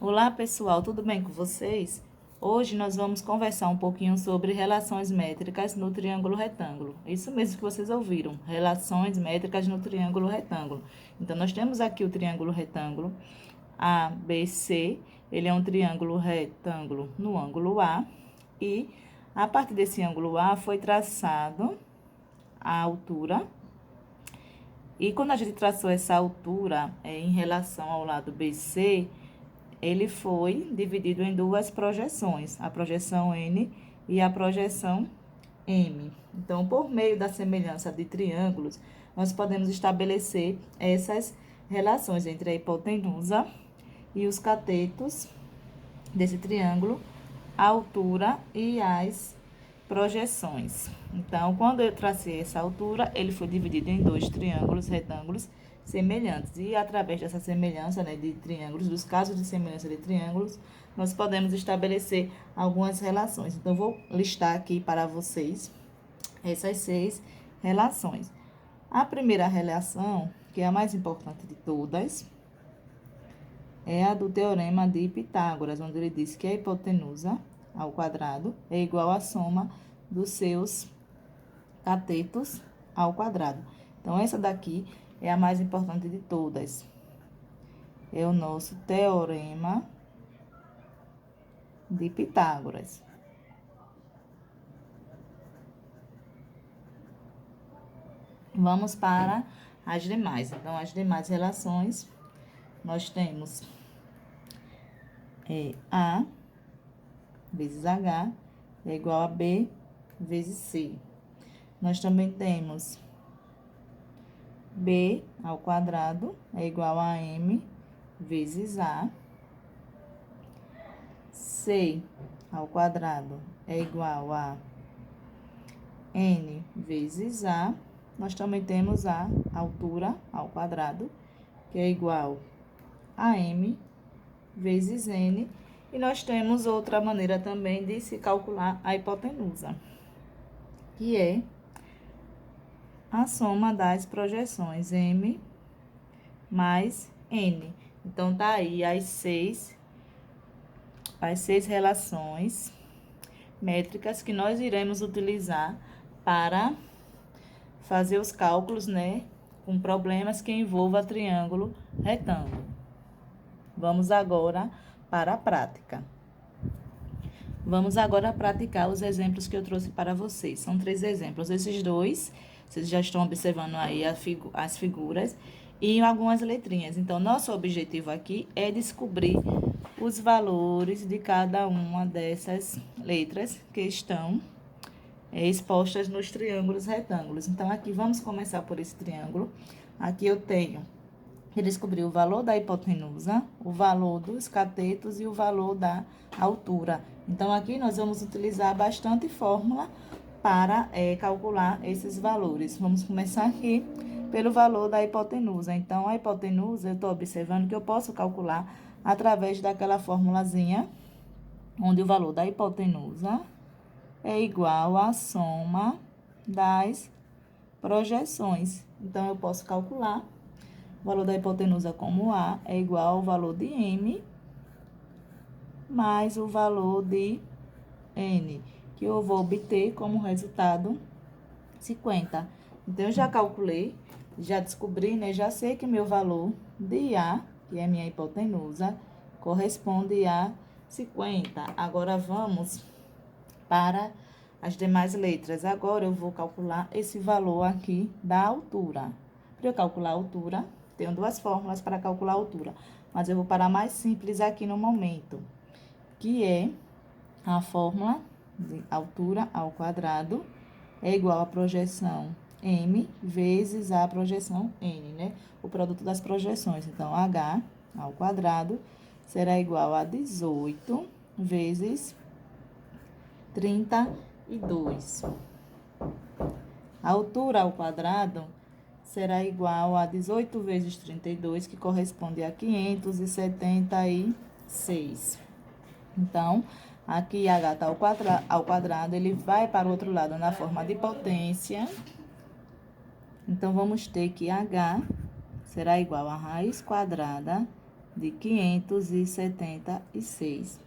Olá pessoal, tudo bem com vocês? Hoje nós vamos conversar um pouquinho sobre relações métricas no triângulo retângulo. Isso mesmo que vocês ouviram, relações métricas no triângulo retângulo. Então nós temos aqui o triângulo retângulo ABC, ele é um triângulo retângulo no ângulo A e a partir desse ângulo A foi traçado a altura. E quando a gente traçou essa altura em relação ao lado BC, ele foi dividido em duas projeções, a projeção N e a projeção M. Então, por meio da semelhança de triângulos, nós podemos estabelecer essas relações entre a hipotenusa e os catetos desse triângulo, a altura e as projeções. Então, quando eu tracei essa altura, ele foi dividido em dois triângulos retângulos semelhantes. E através dessa semelhança, de triângulos, dos casos de semelhança de triângulos, nós podemos estabelecer algumas relações. Então, eu vou listar aqui para vocês essas 6 relações. A primeira relação, que é a mais importante de todas, é a do teorema de Pitágoras, onde ele diz que a hipotenusa ao quadrado é igual à soma dos seus catetos ao quadrado. Então, essa daqui é a mais importante de todas. É o nosso teorema de Pitágoras. Vamos para as demais. Então, as demais relações, nós temos A vezes H é igual a B vezes C. Nós também temos B ao quadrado é igual a M vezes A. C ao quadrado é igual a N vezes A. Nós também temos a altura ao quadrado, que é igual a M vezes N. E nós temos outra maneira também de se calcular a hipotenusa, que é a soma das projeções M mais N. Então, tá aí as seis relações métricas que nós iremos utilizar para fazer os cálculos, com problemas que envolvam triângulo retângulo. Vamos agora para a prática. Vamos agora praticar os exemplos que eu trouxe para vocês. São 3 exemplos. Esses dois, vocês já estão observando aí as figuras e algumas letrinhas. Então, nosso objetivo aqui é descobrir os valores de cada uma dessas letras que estão expostas nos triângulos retângulos. Então, aqui vamos começar por esse triângulo. Aqui eu tenho que descobrir o valor da hipotenusa, o valor dos catetos e o valor da altura. Então, aqui nós vamos utilizar bastante fórmula para calcular esses valores. Vamos começar aqui pelo valor da hipotenusa. Então, a hipotenusa, eu estou observando que eu posso calcular através daquela formulazinha, onde o valor da hipotenusa é igual à soma das projeções. Então, eu posso calcular o valor da hipotenusa como A é igual ao valor de M mais o valor de N, que eu vou obter como resultado 50. Então, eu já calculei, já descobri, já sei que meu valor de A, que é minha hipotenusa, corresponde a 50. Agora, vamos para as demais letras. Agora, eu vou calcular esse valor aqui da altura. Para eu calcular a altura, tenho 2 fórmulas para calcular a altura, mas eu vou para a mais simples aqui no momento, que é a fórmula de altura ao quadrado é igual à projeção M vezes a projeção N, O produto das projeções. Então, H ao quadrado será igual a 18 vezes 32. A altura ao quadrado será igual a 18 vezes 32, que corresponde a 576. Então, aqui H está ao quadrado, ele vai para o outro lado na forma de potência. Então, vamos ter que H será igual a raiz quadrada de 576.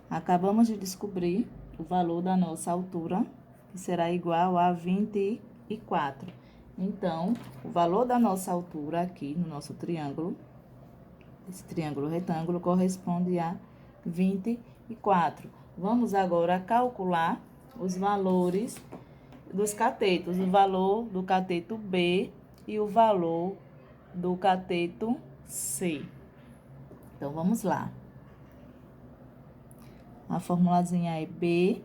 Acabamos de descobrir o valor da nossa altura, que será igual a 24. Então, o valor da nossa altura aqui no nosso triângulo, esse triângulo retângulo, corresponde a 24. Vamos agora calcular os valores dos catetos, o valor do cateto B e o valor do cateto C. Então, vamos lá. A formulazinha é B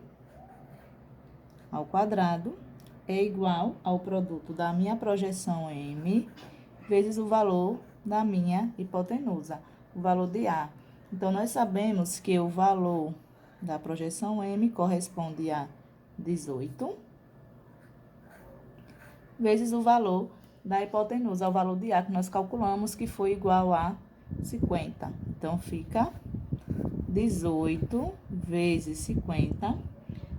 ao quadrado é igual ao produto da minha projeção M vezes o valor da minha hipotenusa, o valor de A. Então, nós sabemos que o valor da projeção M corresponde a 18 vezes o valor da hipotenusa, o valor de A que nós calculamos, que foi igual a 50. Então, fica 18 vezes 50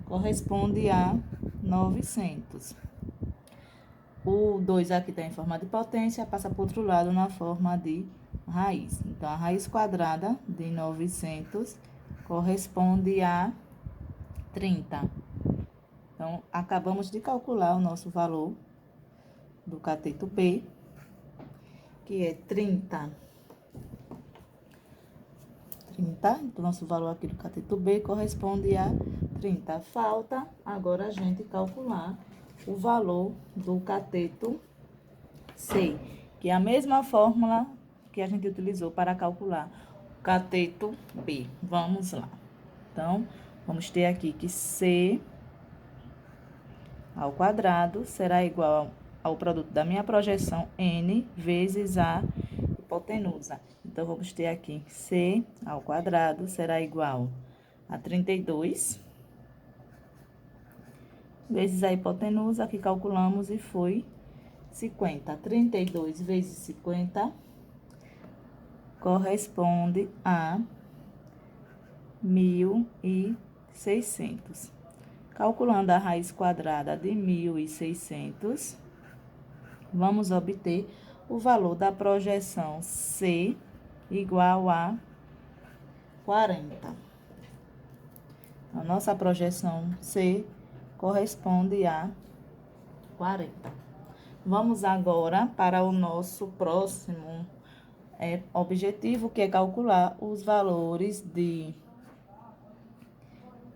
corresponde a 900. O 2 aqui está em forma de potência, passa para o outro lado na forma de raiz. Então, a raiz quadrada de 900 corresponde a 30. Então, acabamos de calcular o nosso valor do cateto B, que é 30. Então, nosso valor aqui do cateto B corresponde a 30. Falta agora a gente calcular o valor do cateto C, que é a mesma fórmula que a gente utilizou para calcular o cateto B. Vamos lá. Então, vamos ter aqui que C ao quadrado será igual ao produto da minha projeção N vezes a hipotenusa. Então, vamos ter aqui C ao quadrado será igual a 32 vezes a hipotenusa, que calculamos e foi 50. 32 vezes 50 corresponde a 1.600. Calculando a raiz quadrada de 1.600, vamos obter o valor da projeção C igual a 40. A nossa projeção C corresponde a 40. Vamos agora para o nosso próximo objetivo, que é calcular os valores de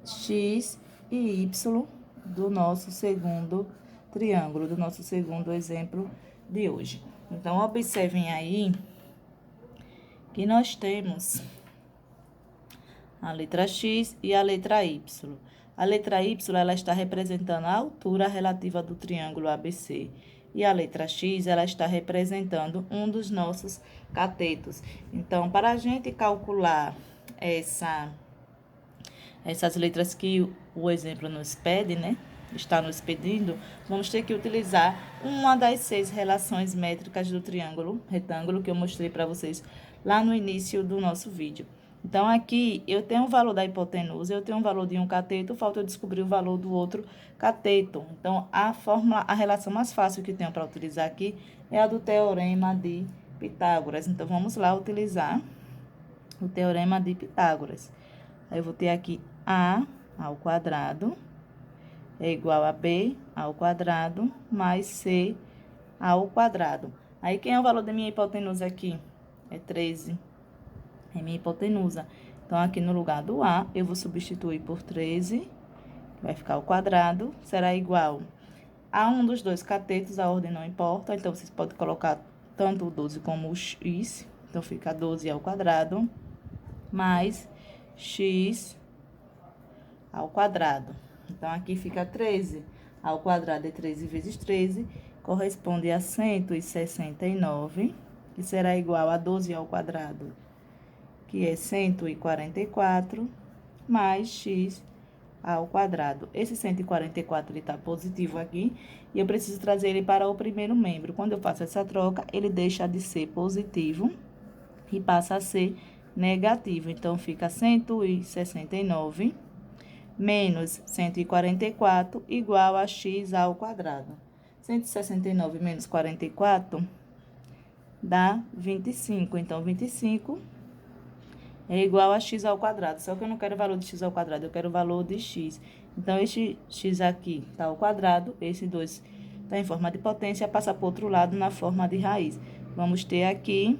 x e y do nosso segundo triângulo, do nosso segundo exemplo de hoje. Então, observem aí que nós temos a letra X e a letra Y. A letra Y, ela está representando a altura relativa do triângulo ABC. E a letra X, ela está representando um dos nossos catetos. Então, para a gente calcular essas letras que o exemplo nos pede, né? Está nos pedindo, vamos ter que utilizar uma das 6 relações métricas do triângulo retângulo que eu mostrei para vocês lá no início do nosso vídeo. Então, aqui eu tenho o valor da hipotenusa, eu tenho o valor de um cateto, falta eu descobrir o valor do outro cateto. Então, a relação mais fácil que tenho para utilizar aqui é a do teorema de Pitágoras. Então, vamos lá utilizar o teorema de Pitágoras. Aí, eu vou ter aqui A ao quadrado é igual a B ao quadrado mais C ao quadrado. Aí, quem é o valor da minha hipotenusa aqui? É 13. É minha hipotenusa. Então, aqui no lugar do A, eu vou substituir por 13, que vai ficar ao quadrado, será igual a um dos dois catetos, a ordem não importa, então, vocês podem colocar tanto o 12 como o x, então, fica 12 ao quadrado, mais x ao quadrado. Então, aqui fica 13 ao quadrado, é 13 vezes 13, corresponde a 169, que será igual a 12 ao quadrado, que é 144, mais x ao quadrado. Esse 144, ele está positivo aqui, e eu preciso trazer ele para o primeiro membro. Quando eu faço essa troca, ele deixa de ser positivo e passa a ser negativo. Então, fica 169 menos 144 igual a x ao quadrado. 169 menos 44 dá 25. Então, 25 é igual a x ao quadrado. Só que eu não quero o valor de x ao quadrado, eu quero o valor de x. Então, este x aqui está ao quadrado, esse 2 está em forma de potência, passa para o outro lado na forma de raiz. Vamos ter aqui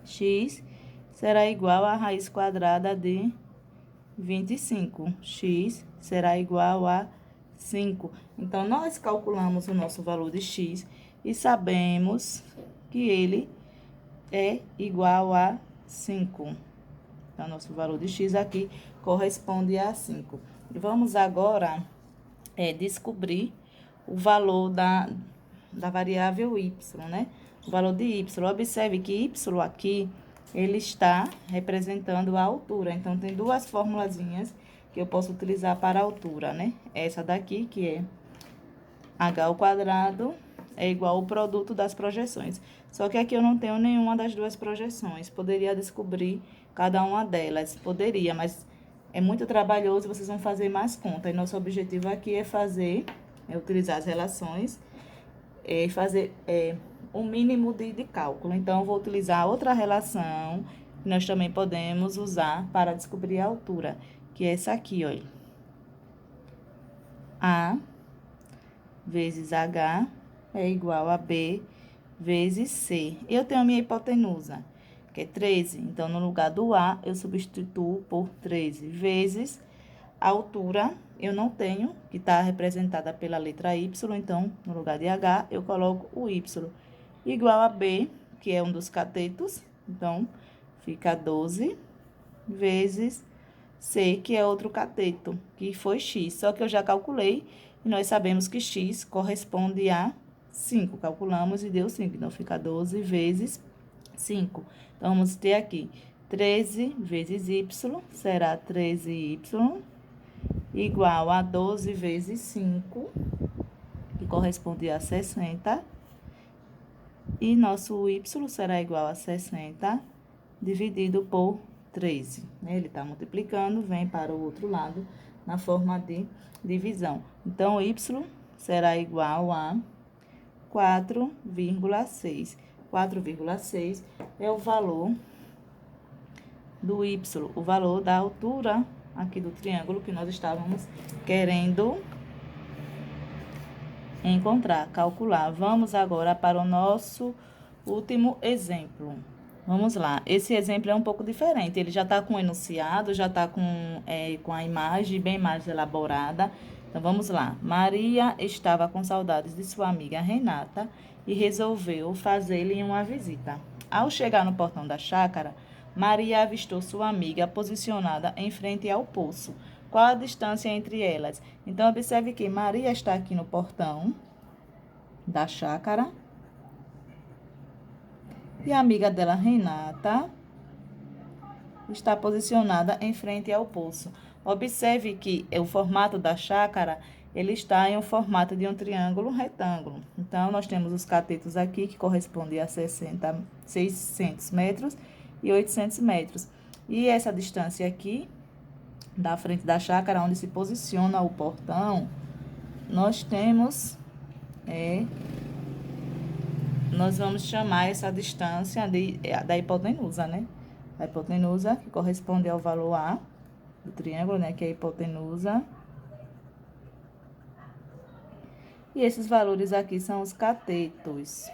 x será igual a raiz quadrada de 25. X será igual a 5. Então, nós calculamos o nosso valor de x e sabemos que ele é igual a 5. Então, nosso valor de x aqui corresponde a 5. E vamos agora descobrir o valor da variável y, né? O valor de y. Observe que y aqui, ele está representando a altura. Então, tem duas formulazinhas que eu posso utilizar para a altura, né? Essa daqui, que é h ao quadrado, é igual ao produto das projeções. Só que aqui eu não tenho nenhuma das duas projeções. Poderia descobrir cada uma delas. Poderia, mas é muito trabalhoso, vocês vão fazer mais conta. E nosso objetivo aqui é utilizar as relações e fazer o mínimo de cálculo. Então, eu vou utilizar outra relação que nós também podemos usar para descobrir a altura, que é essa aqui, olha. A vezes H é igual a B vezes C. Eu tenho a minha hipotenusa, que é 13. Então, no lugar do A, eu substituo por 13 vezes a altura. Eu não tenho, que está representada pela letra Y. Então, no lugar de H, eu coloco o Y. Igual a B, que é um dos catetos. Então, fica 12 vezes C, que é outro cateto, que foi X. Só que eu já calculei e nós sabemos que X corresponde a 5. Calculamos e deu 5. Então, fica 12 vezes 5. Então, vamos ter aqui 13 vezes Y, será 13Y, igual a 12 vezes 5, que corresponde a 60. E nosso Y será igual a 60 dividido por 13. Ele está multiplicando, vem para o outro lado na forma de divisão. Então, Y será igual a 4,6. 4,6 é o valor do Y, o valor da altura aqui do triângulo que nós estávamos querendo encontrar, calcular. Vamos agora para o nosso último exemplo. Vamos lá. Esse exemplo é um pouco diferente. Ele já está com o enunciado, já está com a imagem bem mais elaborada. Então, vamos lá. Maria estava com saudades de sua amiga Renata e resolveu fazer-lhe uma visita. Ao chegar no portão da chácara, Maria avistou sua amiga posicionada em frente ao poço. Qual a distância entre elas? Então, observe que Maria está aqui no portão da chácara e a amiga dela, Renata, está posicionada em frente ao poço. Observe que o formato da chácara, ele está em um formato de um triângulo retângulo. Então, nós temos os catetos aqui, que correspondem a 600 metros e 800 metros. E essa distância aqui, da frente da chácara, onde se posiciona o portão, nós temos, nós vamos chamar essa distância da hipotenusa, né? A hipotenusa, que corresponde ao valor A do triângulo, né? Que é a hipotenusa. E esses valores aqui são os catetos.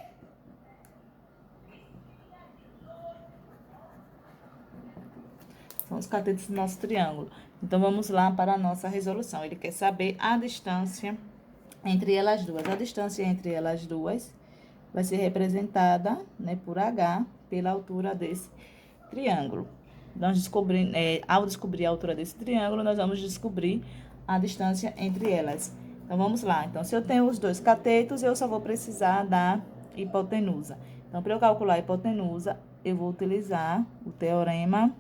São os catetos do nosso triângulo. Então, vamos lá para a nossa resolução. Ele quer saber a distância entre elas duas. A distância entre elas duas vai ser representada, né, por H, pela altura desse triângulo. Ao descobrir a altura desse triângulo, nós vamos descobrir a distância entre elas. Então, vamos lá. Então, se eu tenho os dois catetos, eu só vou precisar da hipotenusa. Então, para eu calcular a hipotenusa, eu vou utilizar o teorema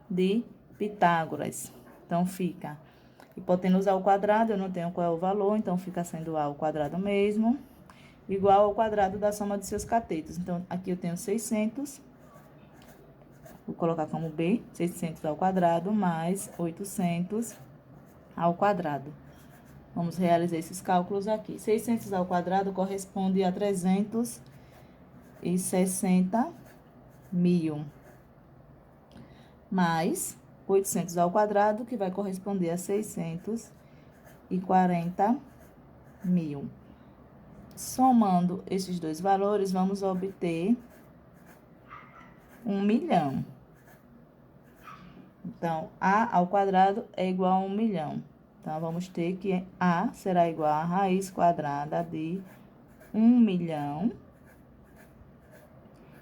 de Pitágoras. Então, fica hipotenusa ao quadrado, eu não tenho qual é o valor, então fica sendo A ao quadrado mesmo, igual ao quadrado da soma de seus catetos. Então, aqui eu tenho 600, vou colocar como B, 600 ao quadrado, mais 800 ao quadrado. Vamos realizar esses cálculos aqui. 600 ao quadrado corresponde a 360 mil. mais 800 ao quadrado, que vai corresponder a 640 mil. Somando esses dois valores, vamos obter 1 milhão. Então, A ao quadrado é igual a 1 milhão. Então, vamos ter que A será igual a raiz quadrada de 1 milhão,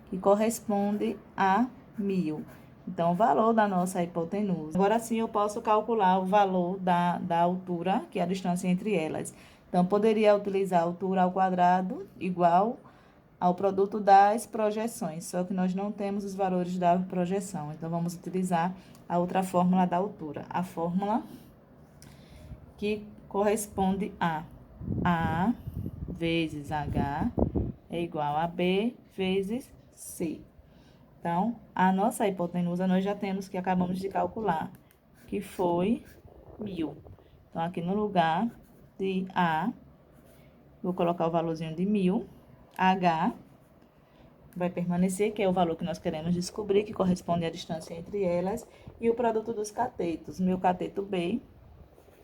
que corresponde a 1000. Então, o valor da nossa hipotenusa. Agora sim, eu posso calcular o valor da altura, que é a distância entre elas. Então, poderia utilizar a altura ao quadrado igual ao produto das projeções, só que nós não temos os valores da projeção. Então, vamos utilizar a outra fórmula da altura. A fórmula que corresponde a A vezes H é igual a B vezes C. Então, a nossa hipotenusa nós já temos que acabamos de calcular, que foi 1000. Então, aqui no lugar de A, vou colocar o valorzinho de 1000. H vai permanecer, que é o valor que nós queremos descobrir, que corresponde à distância entre elas, e o produto dos catetos. Meu cateto B,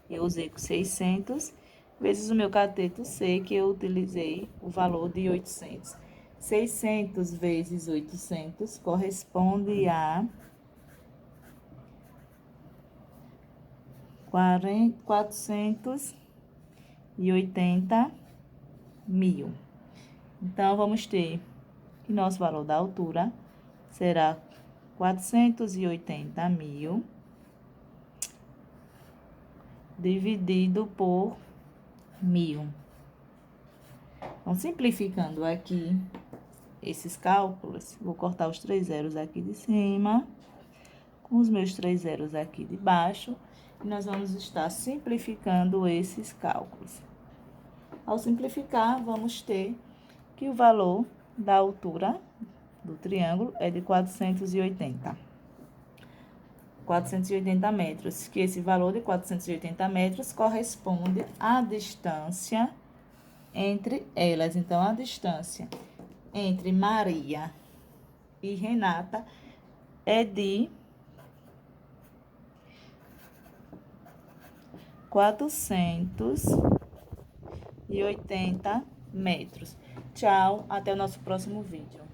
eu usei com 600, vezes o meu cateto C, que eu utilizei o valor de 800. 600 vezes 800 corresponde a 480 mil. Então, vamos ter que nosso valor da altura será 480 mil dividido por 1000. Então, simplificando aqui esses cálculos, vou cortar os 3 zeros aqui de cima, com os meus 3 zeros aqui de baixo, e nós vamos estar simplificando esses cálculos. Ao simplificar, vamos ter que o valor da altura do triângulo é de 480 metros, que esse valor de 480 metros corresponde à distância entre elas. Então, a distância entre Maria e Renata é de 480 metros. Tchau, até o nosso próximo vídeo.